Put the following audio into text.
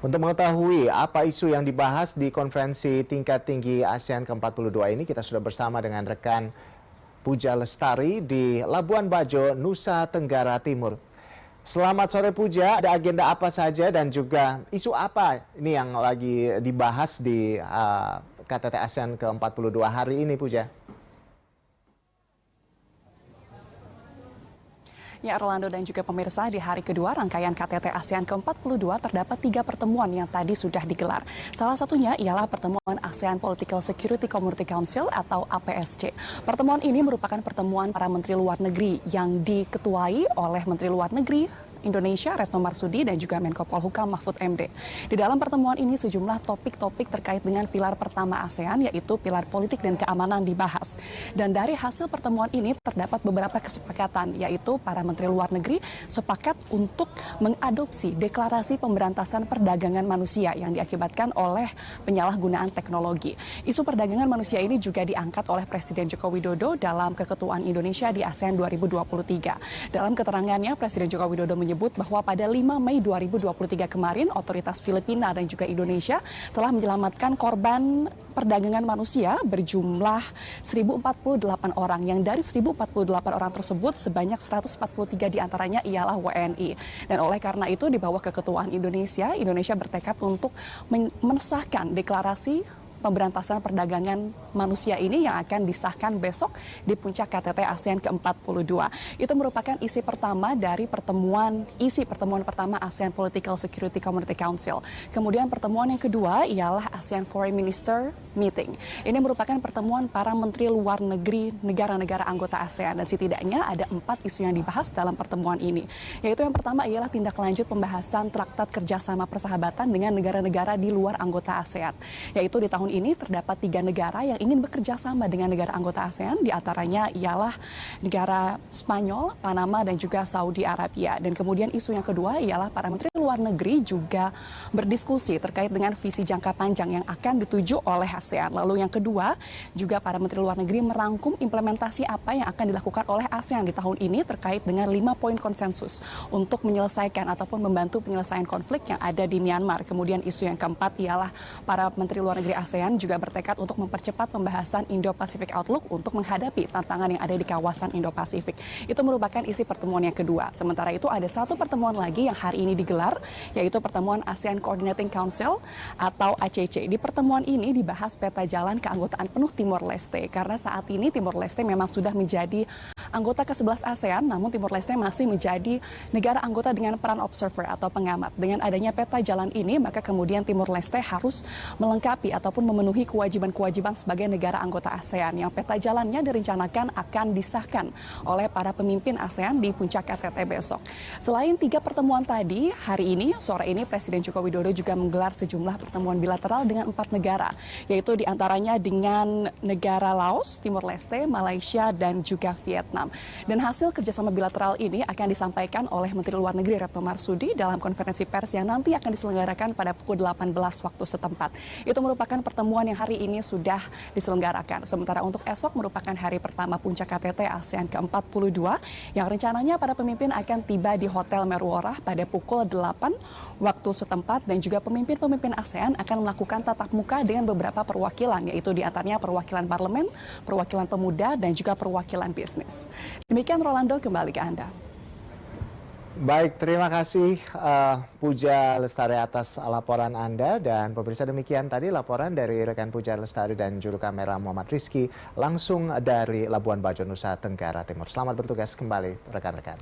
Untuk mengetahui apa isu yang dibahas di konferensi tingkat tinggi ASEAN ke-42 ini, kita sudah bersama dengan rekan Puja Lestari di Labuan Bajo, Nusa Tenggara Timur. Selamat sore Puja, ada agenda apa saja dan juga isu apa ini yang lagi dibahas di KTT ASEAN ke-42 hari ini, Puja? Ya, Rolando dan juga pemirsa, di hari kedua rangkaian KTT ASEAN ke-42 terdapat 3 pertemuan yang tadi sudah digelar. Salah satunya ialah pertemuan ASEAN Political Security Community Council atau APSC. Pertemuan ini merupakan pertemuan para menteri luar negeri yang diketuai oleh Menteri Luar Negeri Indonesia Retno Marsudi dan juga Menko Polhukam Mahfud MD. Di dalam pertemuan ini sejumlah topik-topik terkait dengan pilar pertama ASEAN, yaitu pilar politik dan keamanan dibahas. Dan dari hasil pertemuan ini terdapat beberapa kesepakatan, yaitu para menteri luar negeri sepakat untuk mengadopsi deklarasi pemberantasan perdagangan manusia yang diakibatkan oleh penyalahgunaan teknologi. Isu perdagangan manusia ini juga diangkat oleh Presiden Joko Widodo dalam keketuaan Indonesia di ASEAN 2023. Dalam keterangannya, Presiden Joko Widodo menyebut bahwa pada 5 Mei 2023 kemarin, otoritas Filipina dan juga Indonesia telah menyelamatkan korban perdagangan manusia berjumlah 1048 orang, yang dari 1048 orang tersebut sebanyak 143 diantaranya ialah WNI. Dan oleh karena itu di bawah keketuaan Indonesia bertekad untuk mensahkan deklarasi pemberantasan perdagangan manusia ini yang akan disahkan besok di puncak KTT ASEAN ke-42. Itu merupakan isi pertama pertemuan pertama ASEAN Political Security Community Council. Kemudian pertemuan yang kedua ialah ASEAN Foreign Minister Meeting. Ini merupakan pertemuan para menteri luar negeri negara-negara anggota ASEAN, dan setidaknya ada 4 isu yang dibahas dalam pertemuan ini. Yaitu yang pertama ialah tindak lanjut pembahasan Traktat Kerjasama Persahabatan dengan negara-negara di luar anggota ASEAN. Yaitu di tahun ini terdapat 3 negara yang ingin bekerja sama dengan negara anggota ASEAN, diantaranya ialah negara Spanyol, Panama, dan juga Saudi Arabia. Dan kemudian isu yang kedua ialah para menteri luar negeri juga berdiskusi terkait dengan visi jangka panjang yang akan dituju oleh ASEAN. Lalu yang kedua, juga para menteri luar negeri merangkum implementasi apa yang akan dilakukan oleh ASEAN di tahun ini terkait dengan 5 poin konsensus untuk menyelesaikan ataupun membantu penyelesaian konflik yang ada di Myanmar. Kemudian isu yang keempat ialah para menteri luar negeri ASEAN juga bertekad untuk mempercepat pembahasan Indo-Pacific Outlook untuk menghadapi tantangan yang ada di kawasan Indo-Pasifik. Itu merupakan isi pertemuan yang kedua. Sementara itu ada satu pertemuan lagi yang hari ini digelar, yaitu pertemuan ASEAN Coordinating Council atau ACC. Di pertemuan ini dibahas peta jalan keanggotaan penuh Timor Leste, karena saat ini Timor Leste memang sudah menjadi anggota ke-11 ASEAN, namun Timor Leste masih menjadi negara anggota dengan peran observer atau pengamat. Dengan adanya peta jalan ini, maka kemudian Timor Leste harus melengkapi ataupun memenuhi kewajiban-kewajiban sebagai negara anggota ASEAN, yang peta jalannya direncanakan akan disahkan oleh para pemimpin ASEAN di puncak KTT besok. Selain 3 pertemuan tadi, hari ini, sore ini Presiden Joko Widodo juga menggelar sejumlah pertemuan bilateral dengan 4 negara, yaitu diantaranya dengan negara Laos, Timor Leste, Malaysia, dan juga Vietnam. Dan hasil kerjasama bilateral ini akan disampaikan oleh Menteri Luar Negeri Retno Marsudi dalam konferensi pers yang nanti akan diselenggarakan pada pukul 18 waktu setempat. Itu merupakan pertemuan yang hari ini sudah diselenggarakan. Sementara untuk esok merupakan hari pertama puncak KTT ASEAN ke-42 yang rencananya para pemimpin akan tiba di Hotel Merwora pada pukul 8 waktu setempat, dan juga pemimpin-pemimpin ASEAN akan melakukan tatap muka dengan beberapa perwakilan, yaitu diantaranya perwakilan parlemen, perwakilan pemuda, dan juga perwakilan bisnis. Demikian Rolando, kembali ke Anda. Baik, terima kasih Puja Lestari atas laporan Anda, dan pemirsa demikian tadi laporan dari rekan Puja Lestari dan juru kamera Muhammad Rizky langsung dari Labuan Bajo, Nusa Tenggara Timur. Selamat bertugas kembali rekan-rekan.